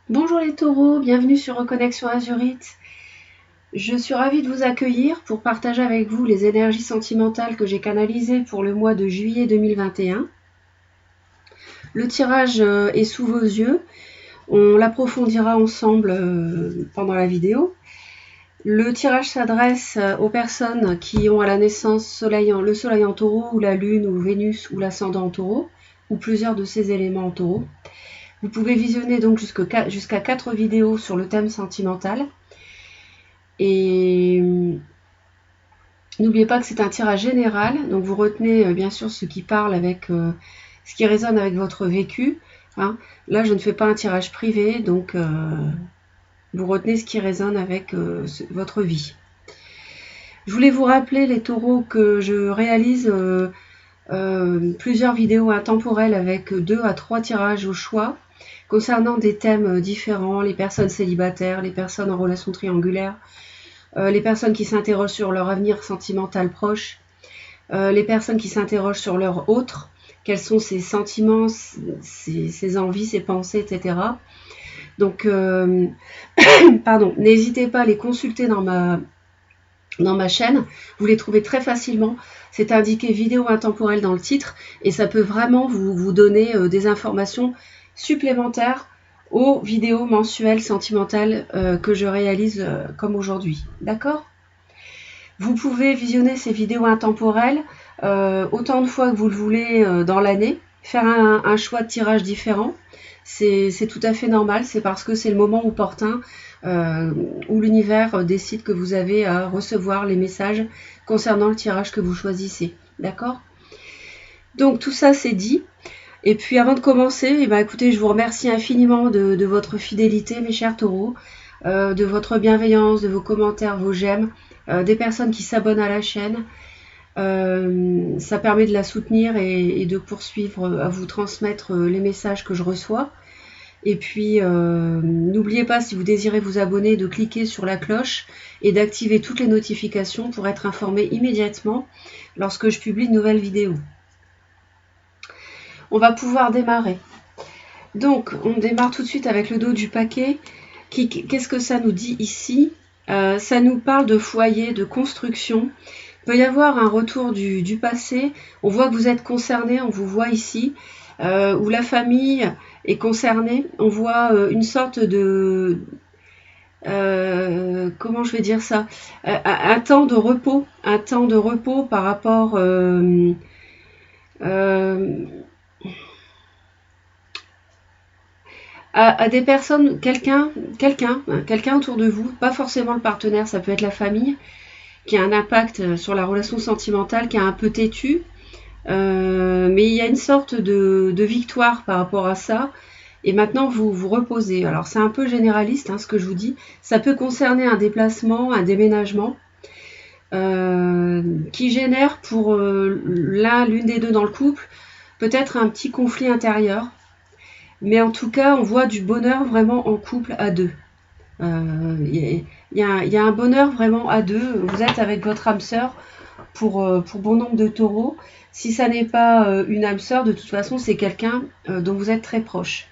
Bonjour les taureaux, bienvenue sur Reconnexion Azurite. Je suis ravie de vous accueillir pour partager avec vous les énergies sentimentales que j'ai canalisées pour le mois de juillet 2021. Le tirage est sous vos yeux, on l'approfondira ensemble pendant la vidéo. Le tirage s'adresse aux personnes qui ont à la naissance le soleil en taureau ou la lune ou Vénus ou l'ascendant en taureau ou plusieurs de ces éléments en taureau. Vous pouvez visionner donc jusqu'à 4 vidéos sur le thème sentimental. Et n'oubliez pas que c'est un tirage général, donc vous retenez bien sûr ce qui parle avec, ce qui résonne avec votre vécu. Hein. Là, je ne fais pas un tirage privé, donc vous retenez ce qui résonne avec votre vie. Je voulais vous rappeler, les taureaux, que je réalise plusieurs vidéos intemporelles avec 2 à 3 tirages au choix concernant des thèmes différents, les personnes célibataires, les personnes en relation triangulaire, les personnes qui s'interrogent sur leur avenir sentimental proche, les personnes qui s'interrogent sur leur autre, quels sont ses sentiments, ses envies, ses pensées, etc. Donc, pardon, n'hésitez pas à les consulter dans ma chaîne, vous les trouvez très facilement, c'est indiqué vidéo intemporelle dans le titre, et ça peut vraiment vous donner des informations supplémentaires aux vidéos mensuelles sentimentales que je réalise comme aujourd'hui. D'accord ? Vous pouvez visionner ces vidéos intemporelles autant de fois que vous le voulez dans l'année, faire un choix de tirage différent. C'est tout à fait normal, c'est parce que c'est le moment opportun où l'univers décide que vous avez à recevoir les messages concernant le tirage que vous choisissez. D'accord ? Donc tout ça c'est dit. Et puis avant de commencer, écoutez, je vous remercie infiniment de votre fidélité, mes chers taureaux, de votre bienveillance, de vos commentaires, vos j'aime, des personnes qui s'abonnent à la chaîne. Ça permet de la soutenir et de poursuivre, à vous transmettre les messages que je reçois. Et puis, n'oubliez pas, si vous désirez vous abonner, de cliquer sur la cloche et d'activer toutes les notifications pour être informé immédiatement lorsque je publie une nouvelle vidéo. On va pouvoir démarrer. Donc, on démarre tout de suite avec le dos du paquet. Qu'est-ce que ça nous dit ici ? Ça nous parle de foyer, de construction. Il peut y avoir un retour du passé. On voit que vous êtes concerné, on vous voit ici, où la famille est concernée. On voit une sorte de... comment je vais dire ça ? Un temps de repos. Un temps de repos par rapport... à des personnes, quelqu'un autour de vous, pas forcément le partenaire, ça peut être la famille, qui a un impact sur la relation sentimentale, qui est un peu têtu, mais il y a une sorte de victoire par rapport à ça, et maintenant vous vous reposez. Alors c'est un peu généraliste ce que je vous dis, ça peut concerner un déplacement, un déménagement, qui génère pour l'une des deux dans le couple, peut-être un petit conflit intérieur. Mais en tout cas, on voit du bonheur vraiment en couple à deux. Il y a un bonheur vraiment à deux. Vous êtes avec votre âme sœur pour bon nombre de taureaux. Si ça n'est pas une âme sœur, de toute façon, c'est quelqu'un dont vous êtes très proche.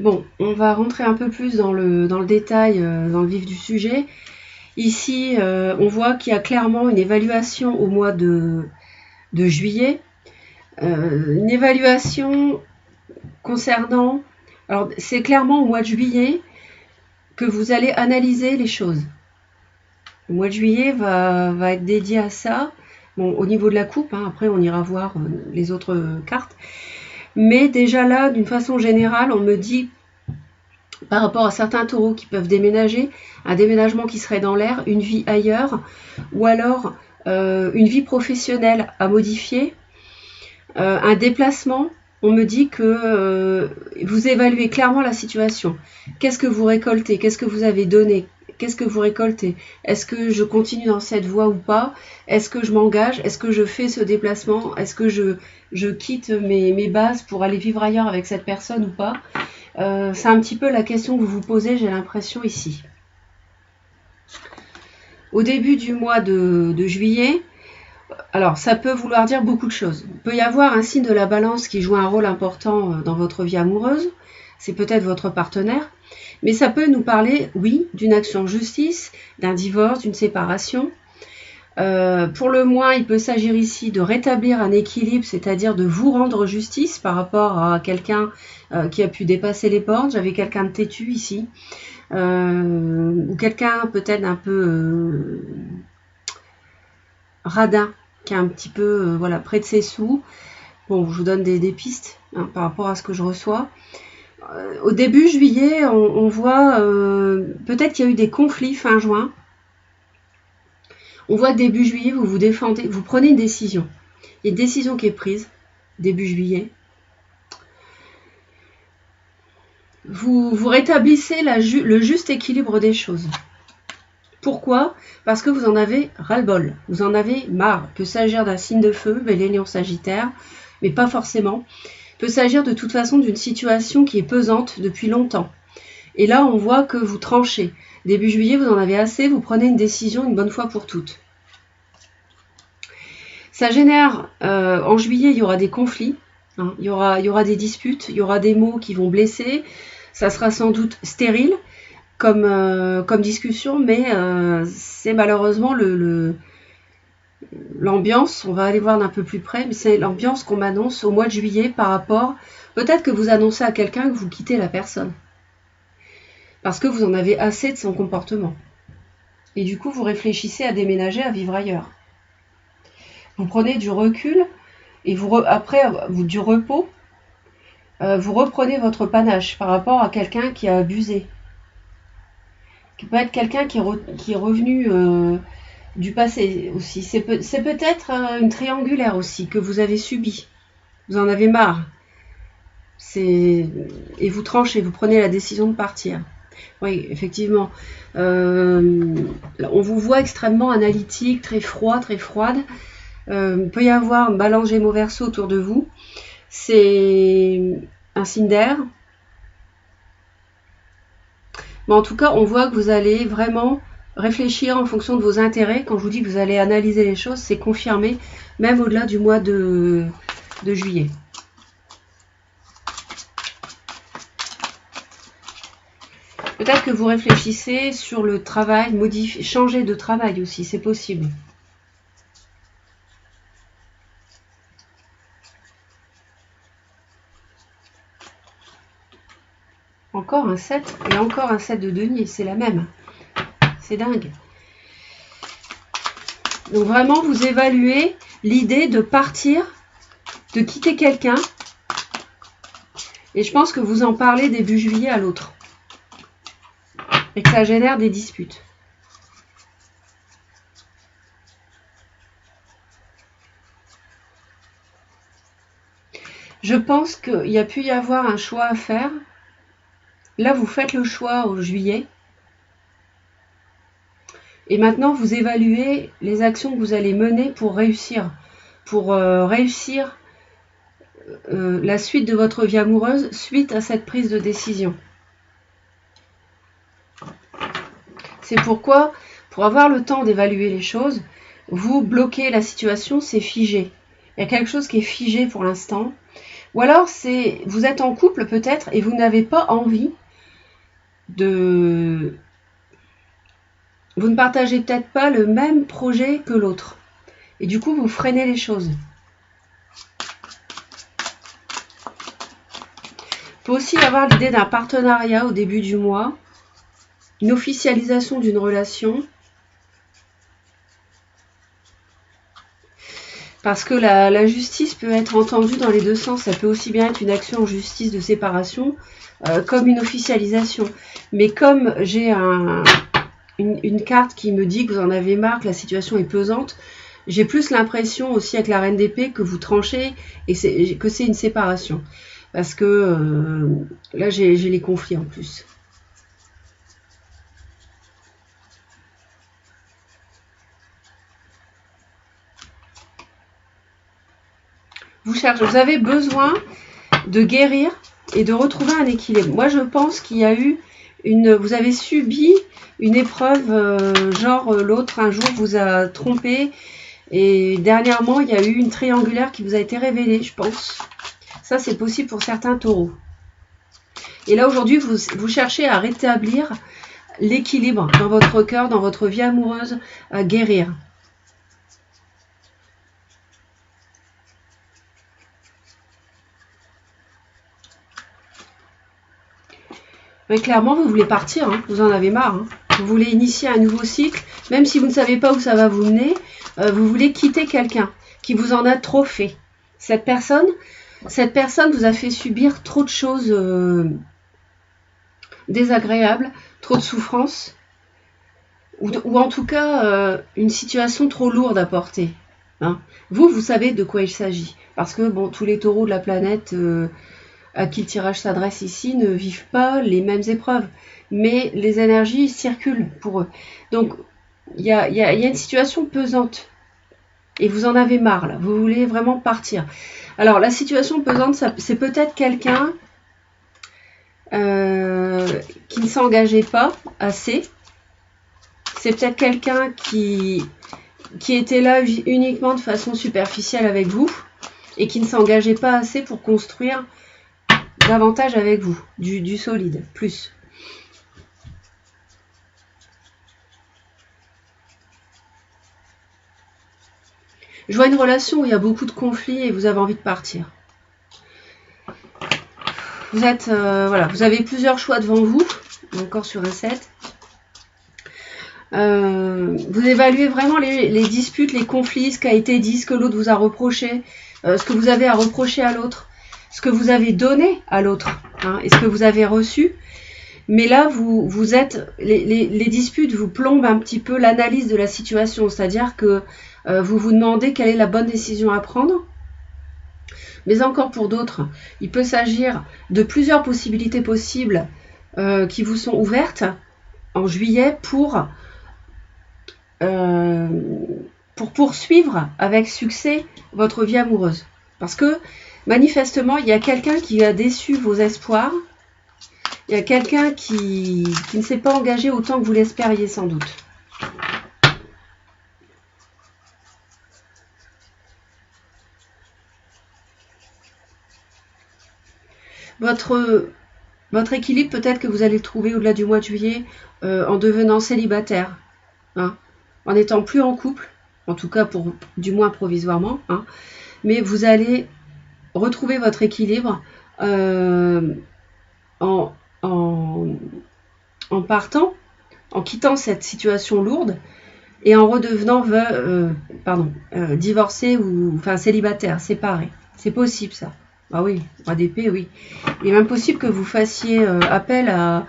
Bon, on va rentrer un peu plus dans le détail, dans le vif du sujet. Ici, on voit qu'il y a clairement une évaluation au mois de juillet. Une évaluation concernant... Alors, c'est clairement au mois de juillet que vous allez analyser les choses. Le mois de juillet va être dédié à ça. Bon, au niveau de la coupe, après on ira voir les autres cartes. Mais déjà là, d'une façon générale, on me dit, par rapport à certains taureaux qui peuvent déménager, un déménagement qui serait dans l'air, une vie ailleurs, ou alors une vie professionnelle à modifier, un déplacement. On me dit que vous évaluez clairement la situation. Qu'est-ce que vous récoltez? Qu'est-ce que vous avez donné? Qu'est-ce que vous récoltez? Est-ce que je continue dans cette voie ou pas? Est-ce que je m'engage? Est-ce que je fais ce déplacement? Est-ce que je quitte mes bases pour aller vivre ailleurs avec cette personne ou pas? C'est un petit peu la question que vous vous posez, j'ai l'impression ici. Au début du mois de juillet, alors, ça peut vouloir dire beaucoup de choses. Il peut y avoir un signe de la balance qui joue un rôle important dans votre vie amoureuse. c'est peut-être votre partenaire, mais ça peut nous parler, oui, d'une action en justice, d'un divorce, d'une séparation. Pour le moins, il peut s'agir ici de rétablir un équilibre, c'est-à-dire de vous rendre justice par rapport à quelqu'un qui a pu dépasser les bornes. J'avais quelqu'un de têtu ici, ou quelqu'un peut-être un peu radin, qui est un petit peu voilà, près de ses sous. Bon, je vous donne des pistes hein, par rapport à ce que je reçois. Au début juillet, on voit peut-être qu'il y a eu des conflits fin juin. On voit que début juillet, vous vous défendez, vous prenez une décision. Il y a une décision qui est prise début juillet. Vous rétablissez le juste équilibre des choses. Pourquoi? Parce que vous en avez ras-le-bol. Vous en avez marre. Il peut s'agir d'un signe de feu, Bélier, Sagittaire, mais pas forcément. Il peut s'agir de toute façon d'une situation qui est pesante depuis longtemps. Et là, on voit que vous tranchez. Début juillet, vous en avez assez, vous prenez une décision une bonne fois pour toutes. Ça génère, en juillet, il y aura des conflits, hein, il y aura des disputes, il y aura des mots qui vont blesser, ça sera sans doute stérile comme discussion, mais c'est malheureusement l'ambiance, on va aller voir d'un peu plus près, mais c'est l'ambiance qu'on m'annonce au mois de juillet par rapport, peut-être que vous annoncez à quelqu'un que vous quittez la personne, parce que vous en avez assez de son comportement. Et du coup, vous réfléchissez à déménager, à vivre ailleurs. Vous prenez du recul et après du repos, vous reprenez votre panache par rapport à quelqu'un qui a abusé. Qui peut être quelqu'un qui est revenu du passé aussi. C'est peut-être une triangulaire aussi que vous avez subie. Vous en avez marre. Et vous tranchez, vous prenez la décision de partir. Oui, effectivement. On vous voit extrêmement analytique, très froid, très froide. Il peut y avoir un balance Gémeaux-Verseau autour de vous. C'est un signe d'air. Mais en tout cas, on voit que vous allez vraiment réfléchir en fonction de vos intérêts. Quand je vous dis que vous allez analyser les choses, c'est confirmé, même au-delà du mois de juillet. Peut-être que vous réfléchissez sur le travail, changer de travail aussi, c'est possible. Encore un 7 et encore un 7 de denier, c'est la même. C'est dingue. Donc vraiment, vous évaluez l'idée de partir, de quitter quelqu'un. Et je pense que vous en parlez début juillet à l'autre. Et que ça génère des disputes. Je pense qu'il y a pu y avoir un choix à faire. Là, vous faites le choix au juillet. Et maintenant, vous évaluez les actions que vous allez mener pour réussir. Pour réussir la suite de votre vie amoureuse suite à cette prise de décision. C'est pourquoi, pour avoir le temps d'évaluer les choses, vous bloquez la situation, c'est figé. Il y a quelque chose qui est figé pour l'instant. Ou alors, vous êtes en couple peut-être et vous n'avez pas envie de... Vous ne partagez peut-être pas le même projet que l'autre. Et du coup, vous freinez les choses. Il peut aussi y avoir l'idée d'un partenariat au début du mois, une officialisation d'une relation. Parce que la justice peut être entendue dans les deux sens. Ça peut aussi bien être une action en justice de séparation comme une officialisation. Mais comme j'ai une carte qui me dit que vous en avez marre, que la situation est pesante, j'ai plus l'impression aussi avec la reine d'épée que vous tranchez et que c'est une séparation. Parce que là, j'ai les conflits en plus. Vous avez besoin de guérir et de retrouver un équilibre. Moi, je pense qu'il y a eu vous avez subi une épreuve, genre l'autre un jour vous a trompé et dernièrement, il y a eu une triangulaire qui vous a été révélée, je pense. Ça, c'est possible pour certains taureaux. Et là, aujourd'hui, vous cherchez à rétablir l'équilibre dans votre cœur, dans votre vie amoureuse, à guérir. Mais clairement, vous voulez partir, hein, vous en avez marre. Hein. Vous voulez initier un nouveau cycle, même si vous ne savez pas où ça va vous mener, vous voulez quitter quelqu'un qui vous en a trop fait. Cette personne vous a fait subir trop de choses désagréables, trop de souffrances, ou en tout cas une situation trop lourde à porter. Hein. Vous savez de quoi il s'agit, parce que bon, tous les taureaux de la planète à qui le tirage s'adresse ici ne vivent pas les mêmes épreuves, mais les énergies circulent pour eux. Donc, il y a une situation pesante, et vous en avez marre, là. Vous voulez vraiment partir. Alors, la situation pesante, c'est peut-être quelqu'un qui ne s'engageait pas assez. C'est peut-être quelqu'un qui était là uniquement de façon superficielle avec vous, et qui ne s'engageait pas assez pour construire davantage avec vous, du solide, plus. Je vois une relation où il y a beaucoup de conflits et vous avez envie de partir. Vous êtes, voilà, vous avez plusieurs choix devant vous, encore sur un 7. Vous évaluez vraiment les disputes, les conflits, ce qui a été dit, ce que l'autre vous a reproché, ce que vous avez à reprocher à l'autre, ce que vous avez donné à l'autre, hein, et ce que vous avez reçu. Mais là, vous êtes, les disputes vous plombent un petit peu l'analyse de la situation, c'est-à-dire que vous vous demandez quelle est la bonne décision à prendre. Mais encore pour d'autres, il peut s'agir de plusieurs possibilités possibles qui vous sont ouvertes en juillet pour poursuivre avec succès votre vie amoureuse. Parce que manifestement, il y a quelqu'un qui a déçu vos espoirs. Il y a quelqu'un qui ne s'est pas engagé autant que vous l'espériez sans doute. Votre équilibre, peut-être que vous allez le trouver au-delà du mois de juillet en devenant célibataire, hein, en n'étant plus en couple, en tout cas pour du moins provisoirement, hein, mais vous allez retrouver votre équilibre en partant, en quittant cette situation lourde et en redevenant divorcé ou enfin célibataire, séparé. C'est possible ça. Ah oui, roi d'épée, oui. Il est même possible que vous fassiez appel à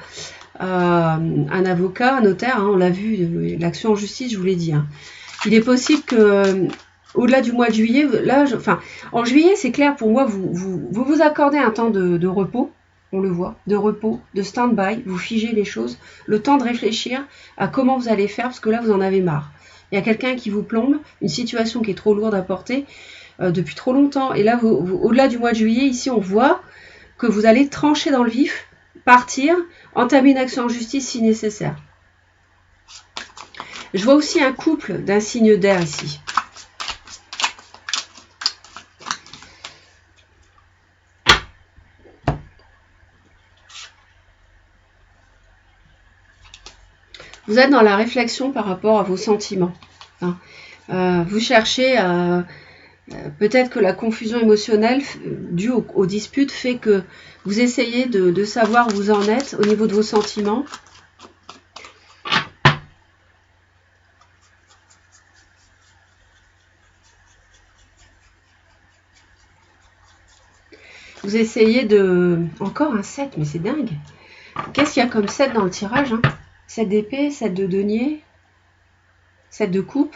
un avocat, un notaire, hein, on l'a vu, l'action en justice, je vous l'ai dit. Hein. Il est possible que, au-delà du mois de juillet, là, en juillet, c'est clair pour moi, vous accordez un temps de repos, on le voit, de repos, de stand-by, vous figez les choses, le temps de réfléchir à comment vous allez faire, parce que là, vous en avez marre. Il y a quelqu'un qui vous plombe, une situation qui est trop lourde à porter depuis trop longtemps. Et là, au-delà du mois de juillet, ici, on voit que vous allez trancher dans le vif, partir, entamer une action en justice si nécessaire. Je vois aussi un couple d'un signe d'air ici. Vous êtes dans la réflexion par rapport à vos sentiments. Hein. Vous cherchez à... peut-être que la confusion émotionnelle due aux disputes fait que vous essayez de savoir où vous en êtes au niveau de vos sentiments. Vous essayez de... Encore un 7, mais c'est dingue. Qu'est-ce qu'il y a comme 7 dans le tirage, hein? 7 d'épée, 7 de denier, 7 de coupe.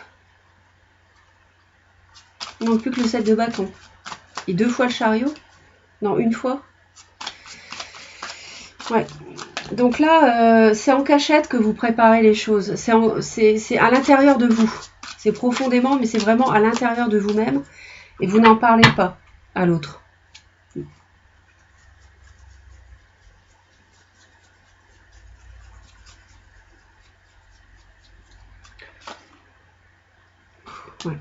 Non, plus que le 7 de bâton. Et 2 fois le chariot. Non, une fois. Ouais. Donc là, c'est en cachette que vous préparez les choses. C'est à l'intérieur de vous. C'est profondément, mais c'est vraiment à l'intérieur de vous-même. Et vous n'en parlez pas à l'autre. Ouais.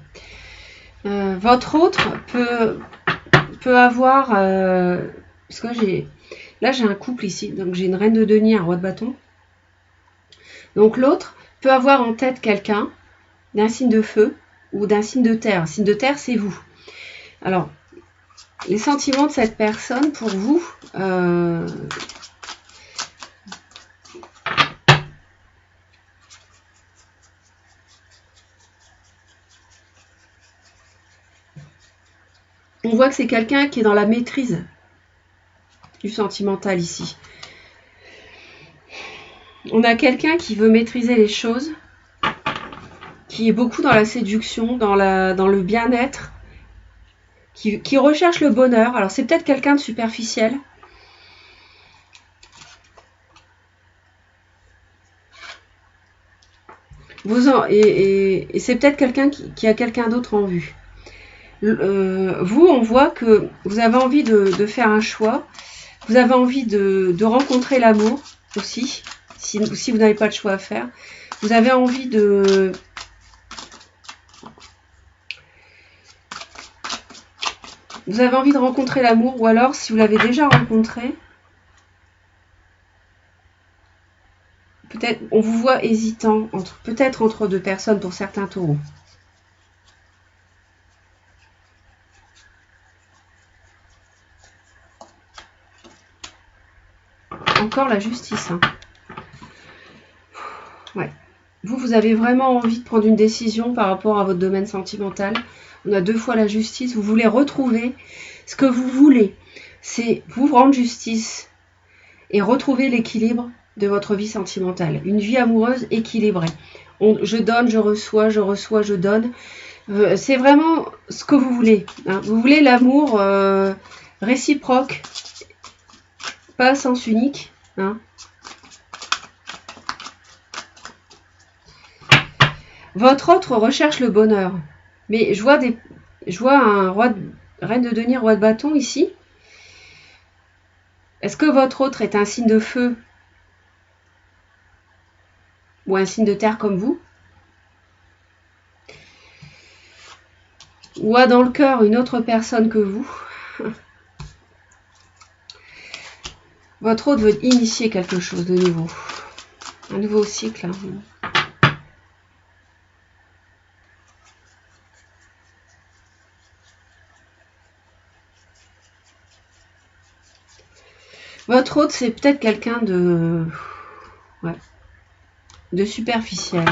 Votre autre peut avoir... parce que Là, j'ai un couple ici. Donc, j'ai une reine de denier, un roi de bâton. Donc, l'autre peut avoir en tête quelqu'un d'un signe de feu ou d'un signe de terre. Un signe de terre, c'est vous. Alors, les sentiments de cette personne pour vous, on voit que c'est quelqu'un qui est dans la maîtrise du sentimental ici. On a quelqu'un qui veut maîtriser les choses, qui est beaucoup dans la séduction, dans le bien-être, qui recherche le bonheur. Alors c'est peut-être quelqu'un de superficiel. Et c'est peut-être quelqu'un qui a quelqu'un d'autre en vue. Vous, on voit que vous avez envie de faire un choix. Vous avez envie de rencontrer l'amour aussi, si vous n'avez pas de choix à faire. Vous avez envie de... Vous avez envie de rencontrer l'amour, ou alors, si vous l'avez déjà rencontré, peut-être, on vous voit hésitant, peut-être entre deux personnes pour certains taureaux. Encore la justice. Hein. Ouais. Vous avez vraiment envie de prendre une décision par rapport à votre domaine sentimental. On a 2 fois la justice. Vous voulez retrouver ce que vous voulez. C'est vous rendre justice et retrouver l'équilibre de votre vie sentimentale. Une vie amoureuse équilibrée. Je donne, je reçois, je donne. C'est vraiment ce que vous voulez. Hein. Vous voulez l'amour réciproque, pas à sens unique. Hein. Votre autre recherche le bonheur. Mais je vois un reine de denier, roi de bâton ici. Est-ce que votre autre est un signe de feu ou un signe de terre comme vous? Ou a dans le cœur une autre personne que vous? Votre autre veut initier quelque chose de nouveau. Un nouveau cycle. Hein. Votre autre, c'est peut-être quelqu'un de... Ouais. De superficiel.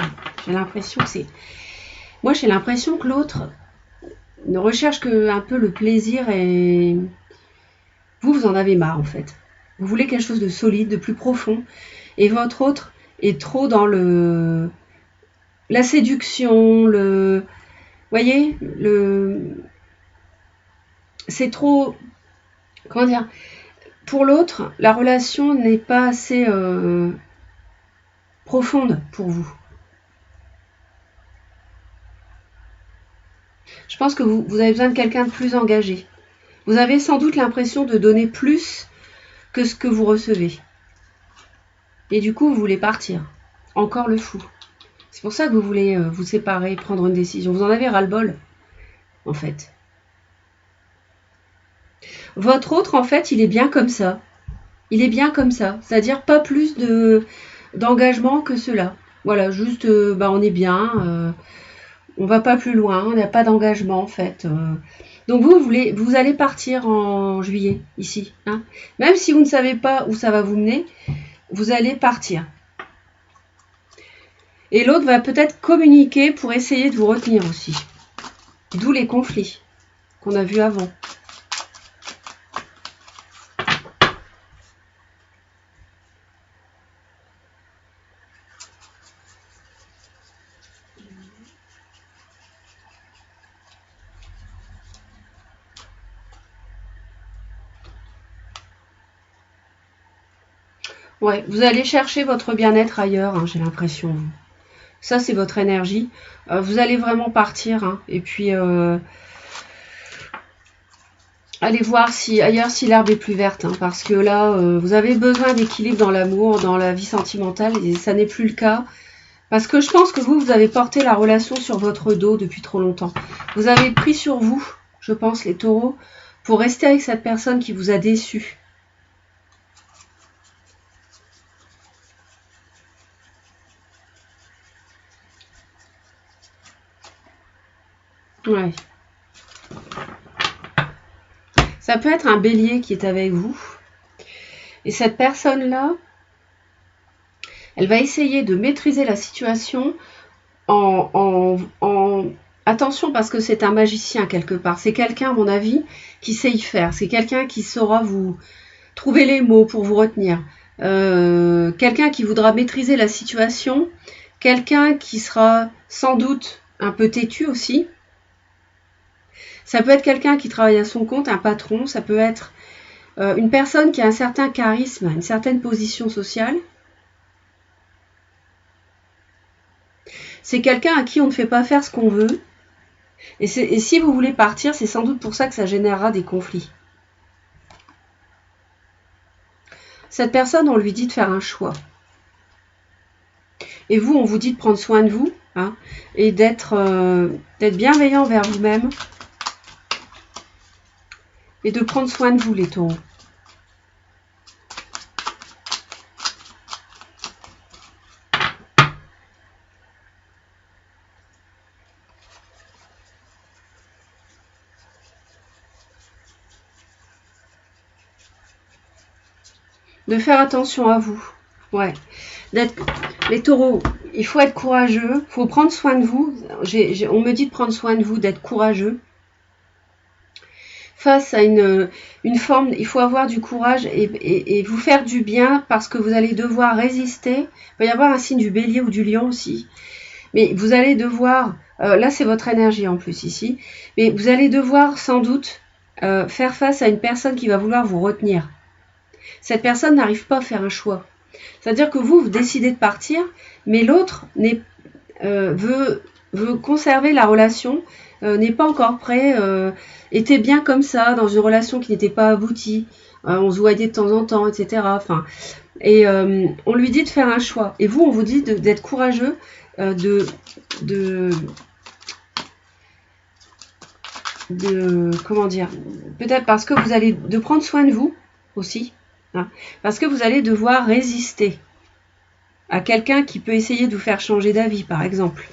J'ai l'impression que c'est... Moi, j'ai l'impression que l'autre ne recherche que un peu le plaisir et... Vous en avez marre, en fait. Vous voulez quelque chose de solide, de plus profond. Et votre autre est trop dans la séduction, voyez, c'est trop... Comment dire? Pour l'autre, la relation n'est pas assez profonde pour vous. Je pense que vous avez besoin de quelqu'un de plus engagé. Vous avez sans doute l'impression de donner plus que ce que vous recevez. Et du coup, vous voulez partir. Encore le fou. C'est pour ça que vous voulez vous séparer, prendre une décision. Vous en avez ras-le-bol, en fait. Votre autre, en fait, il est bien comme ça. Il est bien comme ça. C'est-à-dire pas plus d'engagement que cela. Voilà, juste, on est bien. On va pas plus loin. On n'a pas d'engagement, en fait. Donc vous allez partir en juillet, ici. Hein. Même si vous ne savez pas où ça va vous mener, vous allez partir. Et l'autre va peut-être communiquer pour essayer de vous retenir aussi. D'où les conflits qu'on a vus avant. Ouais, vous allez chercher votre bien-être ailleurs, hein, j'ai l'impression. Ça, c'est votre énergie. Vous allez vraiment partir. Hein, et puis, allez voir ailleurs si l'herbe est plus verte. Hein, parce que là, vous avez besoin d'équilibre dans l'amour, dans la vie sentimentale. Et ça n'est plus le cas. Parce que je pense que vous avez porté la relation sur votre dos depuis trop longtemps. Vous avez pris sur vous, je pense, les taureaux, pour rester avec cette personne qui vous a déçu. Ouais. Ça peut être un bélier qui est avec vous. Et cette personne-là, elle va essayer de maîtriser la situation en attention, parce que c'est un magicien quelque part. C'est quelqu'un, à mon avis, qui sait y faire. C'est quelqu'un qui saura vous trouver les mots pour vous retenir. Quelqu'un qui voudra maîtriser la situation. Quelqu'un qui sera sans doute un peu têtu aussi. Ça peut être quelqu'un qui travaille à son compte, un patron. Ça peut être une personne qui a un certain charisme, une certaine position sociale. C'est quelqu'un à qui on ne fait pas faire ce qu'on veut. Et si vous voulez partir, c'est sans doute pour ça que ça générera des conflits. Cette personne, on lui dit de faire un choix. Et vous, on vous dit de prendre soin de vous, hein, et d'être bienveillant envers vous-même. Et de prendre soin de vous, les taureaux. De faire attention à vous. Ouais. Les taureaux, il faut être courageux. Il faut prendre soin de vous. On me dit de prendre soin de vous, d'être courageux. Face à une forme, il faut avoir du courage et vous faire du bien parce que vous allez devoir résister. Il va y avoir un signe du bélier ou du lion aussi. Mais vous allez devoir, là c'est votre énergie en plus ici, mais vous allez devoir sans doute faire face à une personne qui va vouloir vous retenir. Cette personne n'arrive pas à faire un choix. C'est-à-dire que vous décidez de partir, mais l'autre veut conserver la relation, n'est pas encore prêt, était bien comme ça, dans une relation qui n'était pas aboutie, on se voyait de temps en temps, etc. Enfin, et on lui dit de faire un choix. Et vous, on vous dit d'être courageux, comment dire, peut-être parce que vous allez de prendre soin de vous aussi, hein, parce que vous allez devoir résister à quelqu'un qui peut essayer de vous faire changer d'avis, par exemple.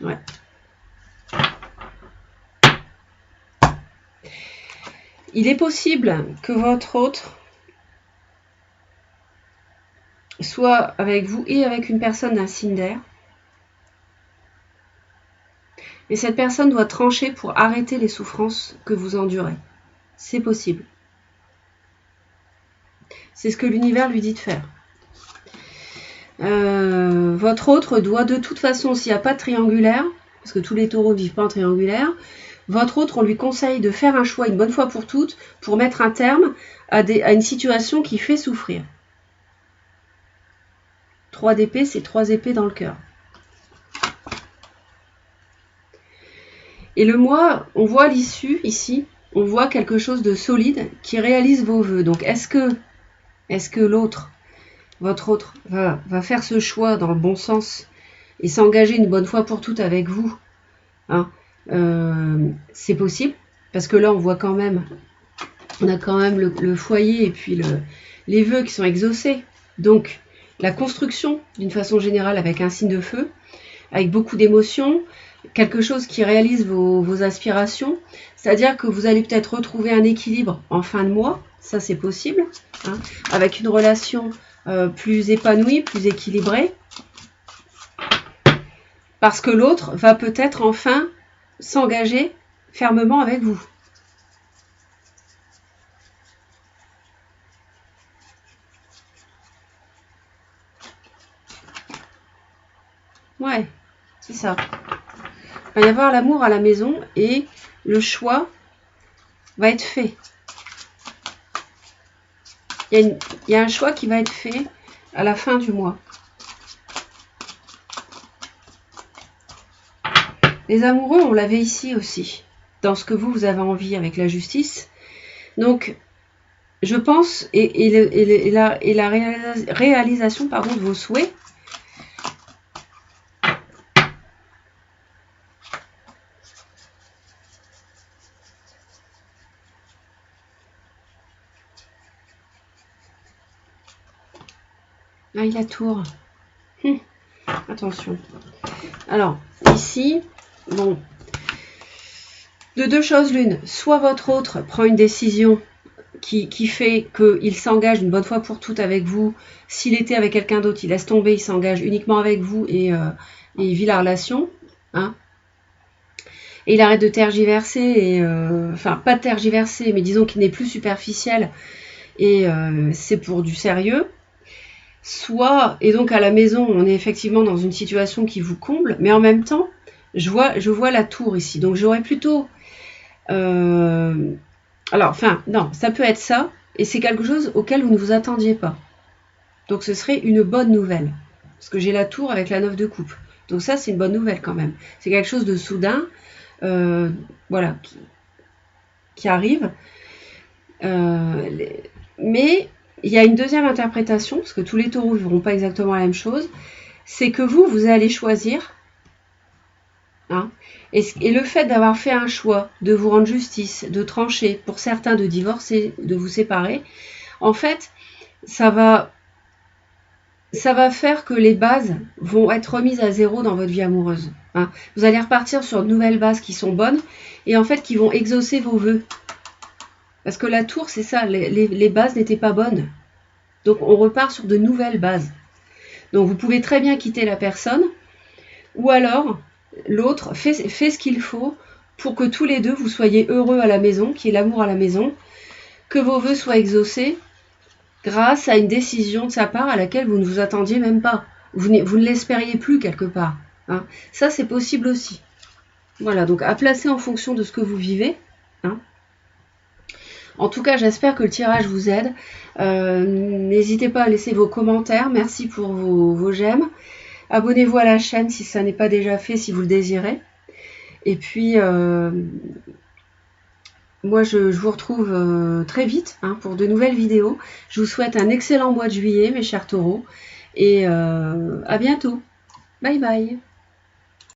Ouais. Il est possible que votre autre soit avec vous et avec une personne d'un signe d'air. Et cette personne doit trancher pour arrêter les souffrances que vous endurez. C'est possible. C'est ce que l'univers lui dit de faire. Votre autre doit de toute façon, s'il n'y a pas de triangulaire, parce que tous les taureaux ne vivent pas en triangulaire, votre autre, on lui conseille de faire un choix une bonne fois pour toutes pour mettre un terme à une situation qui fait souffrir. 3 d'épée, c'est 3 épées dans le cœur. Et le moi, on voit l'issue ici, on voit quelque chose de solide qui réalise vos vœux. Donc est-ce que l'autre, votre autre, va faire ce choix dans le bon sens et s'engager une bonne fois pour toutes avec vous, hein, c'est possible, parce que là on voit quand même, on a quand même le foyer et puis les vœux qui sont exaucés. Donc la construction d'une façon générale avec un signe de feu, avec beaucoup d'émotions, quelque chose qui réalise vos aspirations, c'est-à-dire que vous allez peut-être retrouver un équilibre en fin de mois, ça c'est possible, hein, avec une relation plus épanouie, plus équilibrée, parce que l'autre va peut-être enfin s'engager fermement avec vous. Ouais, c'est ça. Il va y avoir l'amour à la maison et le choix va être fait. Il y a un choix qui va être fait à la fin du mois. Les amoureux, on l'avait ici aussi, dans ce que vous avez envie avec la justice. Donc, je pense, et la réalisation de vos souhaits, Aïe, la tour. Attention. Alors, ici, bon, de deux choses l'une. Soit votre autre prend une décision qui fait qu'il s'engage une bonne fois pour toutes avec vous. S'il était avec quelqu'un d'autre, il laisse tomber, il s'engage uniquement avec vous et il vit la relation. Hein. Et il arrête de tergiverser, et, enfin pas de tergiverser, mais disons qu'il n'est plus superficiel et c'est pour du sérieux. Soit, et donc à la maison, on est effectivement dans une situation qui vous comble, mais en même temps, je vois la tour ici. Donc j'aurais plutôt... alors, enfin, non, ça peut être ça, et c'est quelque chose auquel vous ne vous attendiez pas. Donc ce serait une bonne nouvelle. Parce que j'ai la tour avec la 9 de coupe. Donc ça, c'est une bonne nouvelle quand même. C'est quelque chose de soudain, voilà, qui arrive. Mais il y a une deuxième interprétation, parce que tous les taureaux ne verront pas exactement la même chose, c'est que vous allez choisir, hein, et le fait d'avoir fait un choix, de vous rendre justice, de trancher, pour certains de divorcer, de vous séparer, en fait, ça va faire que les bases vont être remises à zéro dans votre vie amoureuse. Hein. Vous allez repartir sur de nouvelles bases qui sont bonnes, et en fait qui vont exaucer vos vœux. Parce que la tour, c'est ça, les bases n'étaient pas bonnes. Donc on repart sur de nouvelles bases. Donc vous pouvez très bien quitter la personne, ou alors l'autre fait ce qu'il faut pour que tous les deux vous soyez heureux à la maison, qu'il y ait l'amour à la maison, que vos vœux soient exaucés grâce à une décision de sa part à laquelle vous ne vous attendiez même pas. Vous ne l'espériez plus quelque part. Hein. Ça, c'est possible aussi. Voilà, donc à placer en fonction de ce que vous vivez. Hein. En tout cas, j'espère que le tirage vous aide. N'hésitez pas à laisser vos commentaires. Merci pour vos j'aime. Abonnez-vous à la chaîne si ça n'est pas déjà fait, si vous le désirez. Et puis, moi, je vous retrouve très vite hein, pour de nouvelles vidéos. Je vous souhaite un excellent mois de juillet, mes chers taureaux. Et à bientôt. Bye bye.